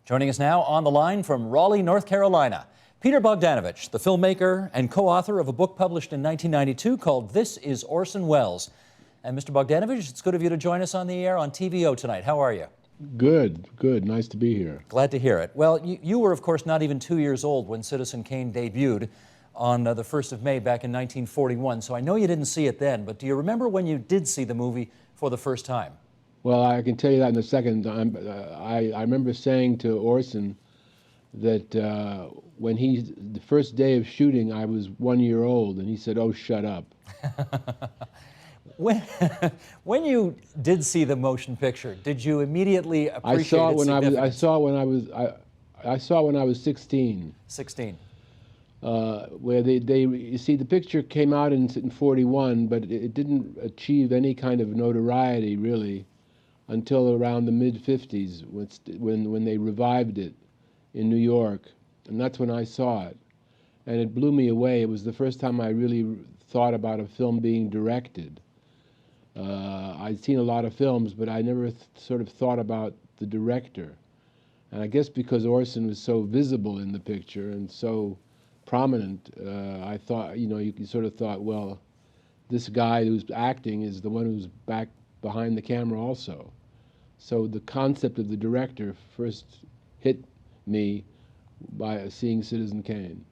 Joining us now on the line from Raleigh, North Carolina, Peter Bogdanovich, the filmmaker and co-author of a book published in 1992 called This is Orson Welles. And Mr. Bogdanovich, it's good of you to join us on the air on TVO tonight. How are you? Good, good. Nice to be here. Glad to hear it. Well, you were, of course, not even 2 years old when Citizen Kane debuted on the 1st of May back in 1941, so I know you didn't see it then, but do you remember when you did see the movie for the first time? Well, I can tell you that in a second. I remember saying to Orson that when the first day of shooting, I was 1 year old, and he said, "Oh, shut up." When you did see the motion picture, did you immediately appreciate its significance? I saw it when I was 16. 16. Where you see, the picture came out in 41, but it didn't achieve any kind of notoriety really until around the mid-50s when they revived it in New York, and that's when I saw it, and it blew me away. It was the first time I really thought about a film being directed. I'd seen a lot of films, but I never sort of thought about the director, and I guess because Orson was so visible in the picture and so prominent, I thought, you sort of thought, well, this guy who's acting is the one who's back behind the camera also. So the concept of the director first hit me by seeing Citizen Kane.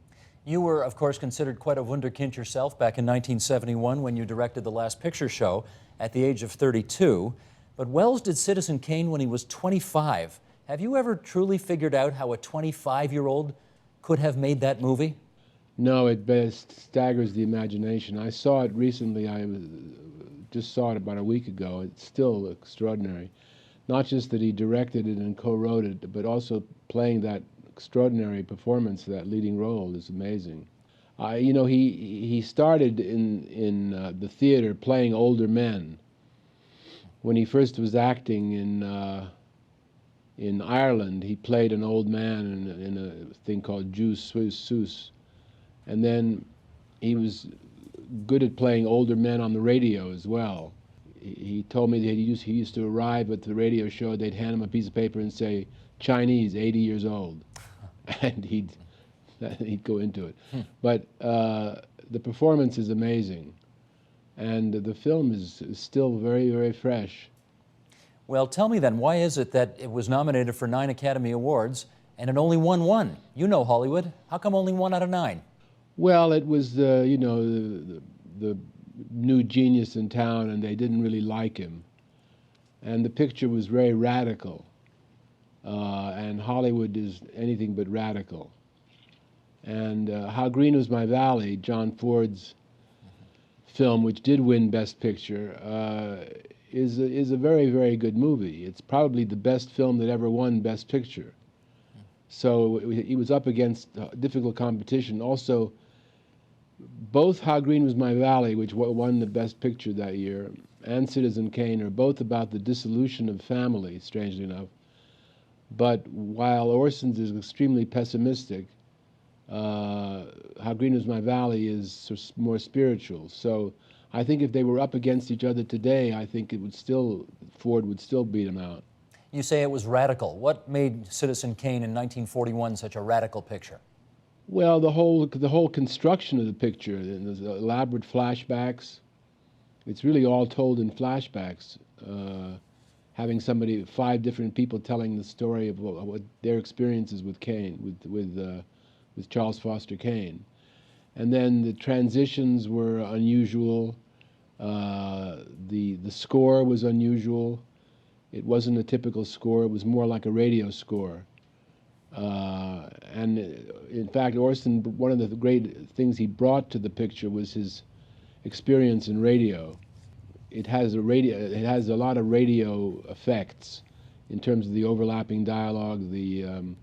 You were, of course, considered quite a wunderkind yourself back in 1971 when you directed The Last Picture Show at the age of 32. But Welles did Citizen Kane when he was 25. Have you ever truly figured out how a 25-year-old could have made that movie? No, it best staggers the imagination. I saw it recently. Just saw it about a week ago. It's still extraordinary. Not just that he directed it and co-wrote it, but also playing that extraordinary performance, that leading role, is amazing. He started in the theater playing older men. When he first was acting in Ireland, he played an old man in a thing called Jus Sus. And then he was good at playing older men on the radio as well. He told me that he used to arrive at the radio show, they'd hand him a piece of paper and say, "Chinese, 80 years old." And he'd go into it. But the performance is amazing. And the film is still very, very fresh. Well, tell me then, why is it that it was nominated for 9 Academy Awards and it only won 1? You know Hollywood. How come only 1 out of 9? Well, it was the new genius in town, and they didn't really like him. And the picture was very radical. And Hollywood is anything but radical. And How Green Was My Valley, John Ford's film, which did win Best Picture, is a very, very good movie. It's probably the best film that ever won Best Picture. So he was up against difficult competition. Also, both How Green Was My Valley, which won the Best Picture that year, and Citizen Kane are both about the dissolution of family, strangely enough. But while Orson's is extremely pessimistic, How Green Was My Valley is more spiritual. So I think if they were up against each other today, I think Ford would still beat him out. You say it was radical. What made Citizen Kane in 1941 such a radical picture? Well, the whole construction of the picture, there's elaborate flashbacks. It's really all told in flashbacks. Having 5 different people telling the story of what their experiences with Kane, with Charles Foster Kane, and then the transitions were unusual. The score was unusual. It wasn't a typical score. It was more like a radio score. And in fact, Orson, one of the great things he brought to the picture was his experience in radio. It has a lot of radio effects in terms of the overlapping dialogue, the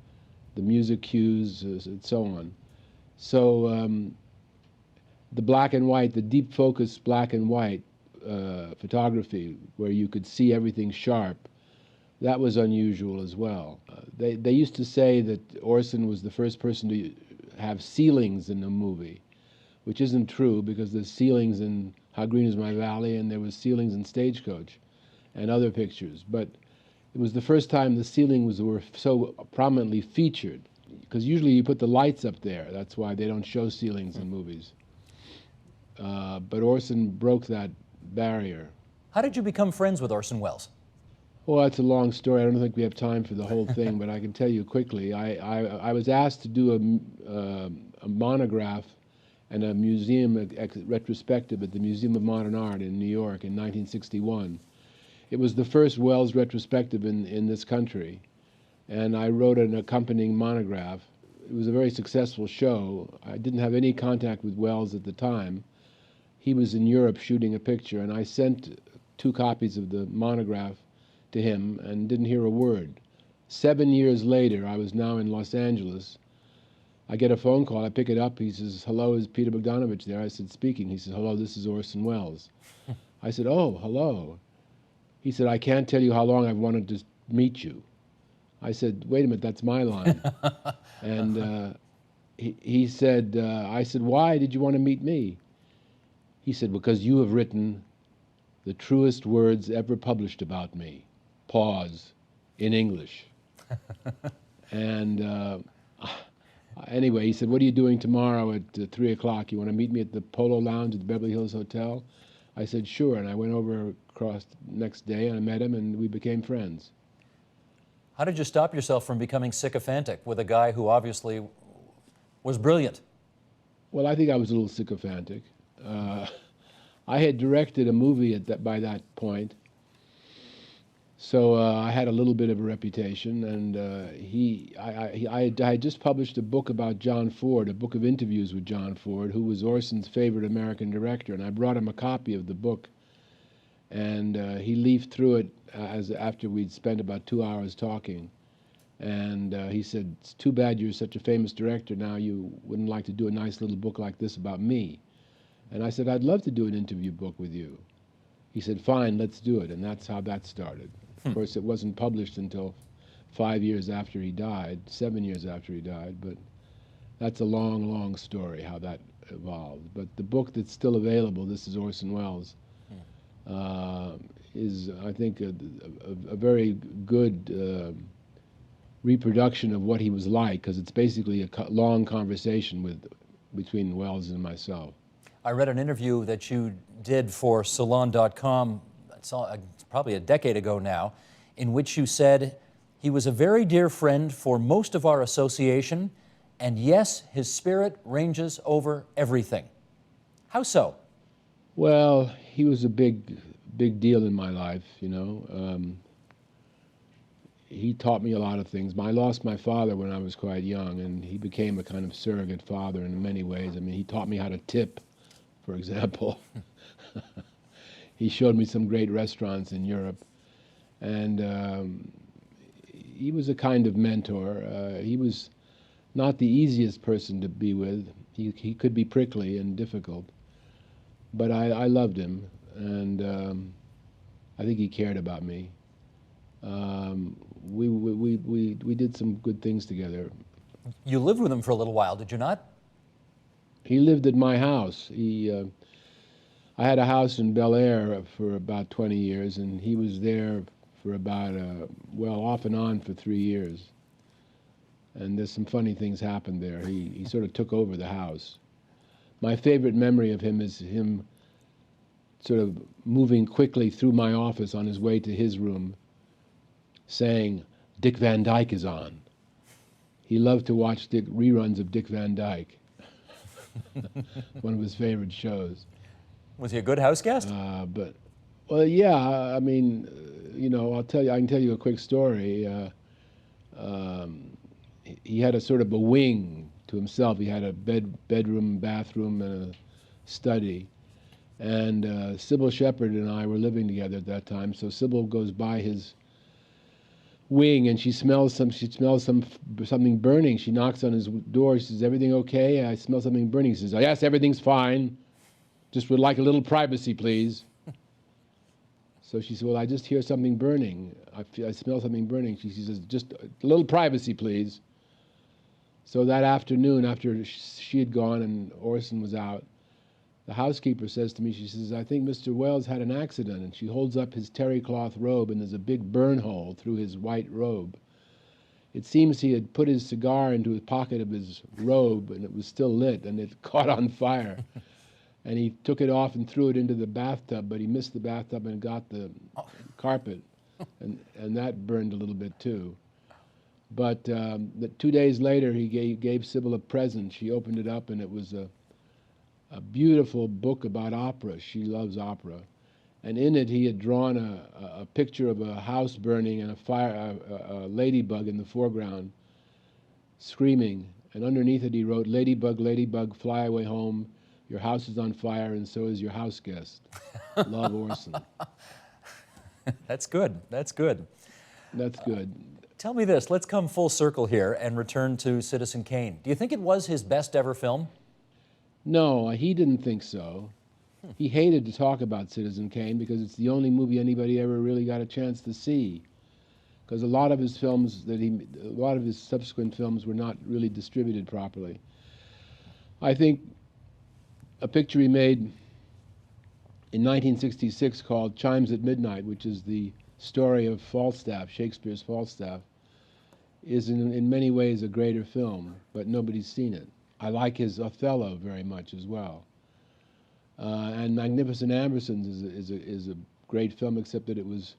music cues, and so on. So the black and white, the deep focus black and white photography, where you could see everything sharp, that was unusual as well. They used to say that Orson was the first person to have ceilings in the movie, which isn't true, because there's ceilings in How Green Is My Valley, and there was ceilings in Stagecoach and other pictures. But It was the first time the ceilings were so prominently featured, because usually you put the lights up there. That's why they don't show ceilings in movies. But Orson broke that barrier. How did you become friends with Orson Welles? Well, that's a long story. I don't think we have time for the whole thing, but I can tell you quickly. I was asked to do a monograph and a museum retrospective at the Museum of Modern Art in New York in 1961. It was the first Welles retrospective in this country, and I wrote an accompanying monograph. It was a very successful show. I didn't have any contact with Welles at the time. He was in Europe shooting a picture, and I sent 2 copies of the monograph to him and didn't hear a word. 7 years later, I was now in Los Angeles. I get a phone call, I pick it up, he says, "Hello, is Peter Bogdanovich there?" I said, "Speaking." He says, "Hello, this is Orson Welles." I said, "Oh, hello." He said, "I can't tell you how long I've wanted to meet you." I said, "Wait a minute, that's my line." And he said, I said, "Why did you want to meet me?" He said, "Because you have written the truest words ever published about me. Pause, in English." And anyway, he said, "What are you doing tomorrow at 3 o'clock? You want to meet me at the Polo Lounge at the Beverly Hills Hotel?" I said, "Sure." And I went over across the next day, and I met him, and we became friends. How did you stop yourself from becoming sycophantic with a guy who obviously was brilliant? Well, I think I was a little sycophantic. I had directed a movie by that point, so I had a little bit of a reputation. And I had just published a book about John Ford, a book of interviews with John Ford, who was Orson's favorite American director. And I brought him a copy of the book, and he leafed through it after we'd spent about 2 hours talking. And he said, "It's too bad you're such a famous director. Now you wouldn't like to do a nice little book like this about me." And I said, "I'd love to do an interview book with you." He said, "Fine, let's do it." And that's how that started. Of course, it wasn't published until 5 years after he died, 7 years after he died, but that's a long, long story, how that evolved. But the book that's still available, This is Orson Welles, is, I think, a very good reproduction of what he was like, because it's basically a long conversation between Welles and myself. I read an interview that you did for Salon.com, it's probably a decade ago now, in which you said, "He was a very dear friend for most of our association, and yes, his spirit ranges over everything." How so? Well, he was a big deal in my life, you know. He taught me a lot of things. I lost my father when I was quite young, and he became a kind of surrogate father in many ways. I mean, he taught me how to tip, for example. He showed me some great restaurants in Europe. And he was a kind of mentor. He was not the easiest person to be with. He could be prickly and difficult. But I loved him, and I think he cared about me. We did some good things together. You lived with him for a little while, did you not? He lived at my house. I had a house in Bel Air for about 20 years, and he was there for about, well, off and on for 3 years. And there's some funny things happened there. He sort of took over the house. My favorite memory of him is him sort of moving quickly through my office on his way to his room, saying, "Dick Van Dyke is on." He loved to watch reruns of Dick Van Dyke. One of his favorite shows. Was he a good house guest? Well, yeah. I mean, you know, I can tell you a quick story. He had a sort of a wing to himself. He had a bedroom, bathroom, and a study. And Sybil Shepherd and I were living together at that time. So Sybil goes by his wing, and she smells something burning. She knocks on his door. She says, "Everything okay? I smell something burning." He says, "Oh, yes, everything's fine. Just would like a little privacy, please." So she said, "Well, I just hear something burning. I smell something burning." She says, "Just a little privacy, please." So that afternoon, after she had gone and Orson was out, the housekeeper says to me, she says, "I think Mr. Wells had an accident," and she holds up his terry cloth robe, and there's a big burn hole through his white robe. It seems he had put his cigar into the pocket of his robe, and it was still lit, and it caught on fire. And he took it off and threw it into the bathtub, but he missed the bathtub and got the carpet, and that burned a little bit too. But 2 days later, he gave Sybil a present. She opened it up, and it was a beautiful book about opera. She loves opera. And in it, he had drawn a picture of a house burning and a ladybug in the foreground screaming. And underneath it, he wrote, "Ladybug, ladybug, fly away home. Your house is on fire, and so is your house guest. Love, Orson." That's good. That's good. That's good. Tell me this. Let's come full circle here and return to Citizen Kane. Do you think it was his best ever film? No, he didn't think so. He hated to talk about Citizen Kane because it's the only movie anybody ever really got a chance to see. Because a lot of his films a lot of his subsequent films were not really distributed properly. I think a picture he made in 1966 called Chimes at Midnight, which is the story of Falstaff, Shakespeare's Falstaff, is in many ways a greater film, but nobody's seen it. I like his Othello very much as well. And Magnificent Ambersons is a great film, except that it was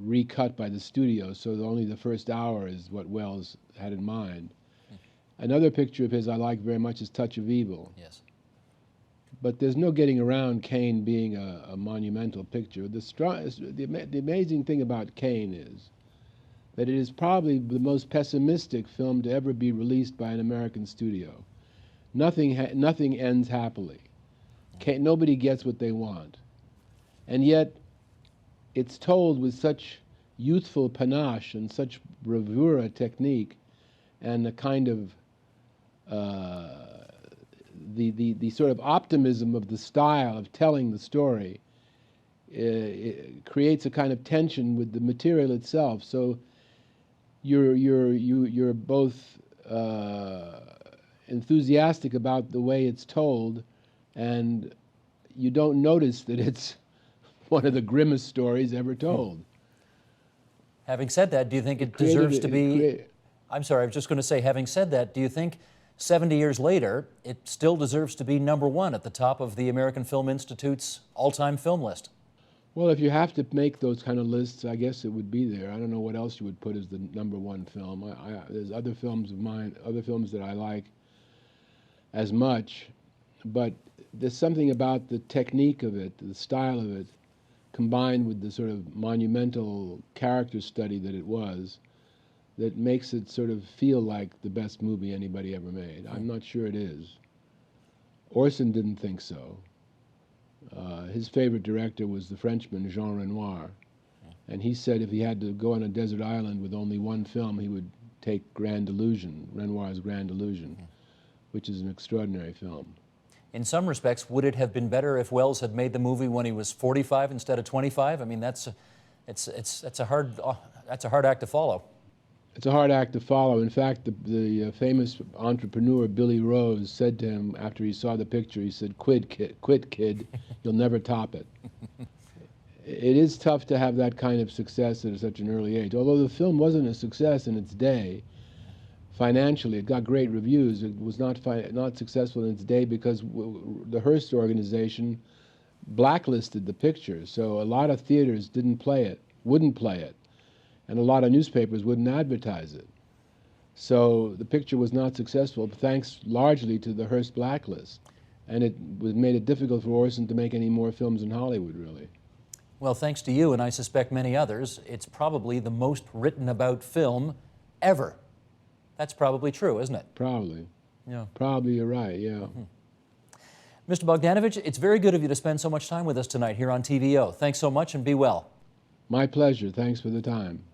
recut by the studio, so only the first hour is what Wells had in mind. Another picture of his I like very much is Touch of Evil. Yes. But there's no getting around Kane being a monumental picture. The amazing thing about Kane is that it is probably the most pessimistic film to ever be released by an American studio. Nothing ends happily. Nobody gets what they want. And yet, it's told with such youthful panache and such bravura technique and a kind of the sort of optimism of the style of telling the story. It creates a kind of tension with the material itself. So you're both enthusiastic about the way it's told, and you don't notice that it's one of the grimmest stories ever told. Having said that, do you think it deserves to be... I'm sorry, I was just going to say, having said that, do you think 70 years later, it still deserves to be #1 at the top of the American Film Institute's all-time film list? Well, if you have to make those kind of lists, I guess it would be there. I don't know what else you would put as the #1 film. There's other films of mine, other films that I like as much, but there's something about the technique of it, the style of it, combined with the sort of monumental character study that it was, that makes it sort of feel like the best movie anybody ever made. I'm not sure it is. Orson didn't think so. His favorite director was the Frenchman Jean Renoir, and he said if he had to go on a desert island with only one film, he would take Grand Illusion, Renoir's Grand Illusion, which is an extraordinary film. In some respects, would it have been better if Wells had made the movie when he was 45 instead of 25? I mean, that's a hard act to follow. It's a hard act to follow. In fact, the famous entrepreneur Billy Rose said to him after he saw the picture, he said, quit kid, you'll never top it. It is tough to have that kind of success at such an early age. Although the film wasn't a success in its day, financially, it got great reviews. It was not successful in its day because the Hearst organization blacklisted the picture. So a lot of theaters wouldn't play it. And a lot of newspapers wouldn't advertise it. So the picture was not successful, thanks largely to the Hearst blacklist. And it made it difficult for Orson to make any more films in Hollywood, really. Well, thanks to you, and I suspect many others, it's probably the most written about film ever. That's probably true, isn't it? Probably. Yeah. Probably you're right, yeah. Mr. Bogdanovich, it's very good of you to spend so much time with us tonight here on TVO. Thanks so much, and be well. My pleasure. Thanks for the time.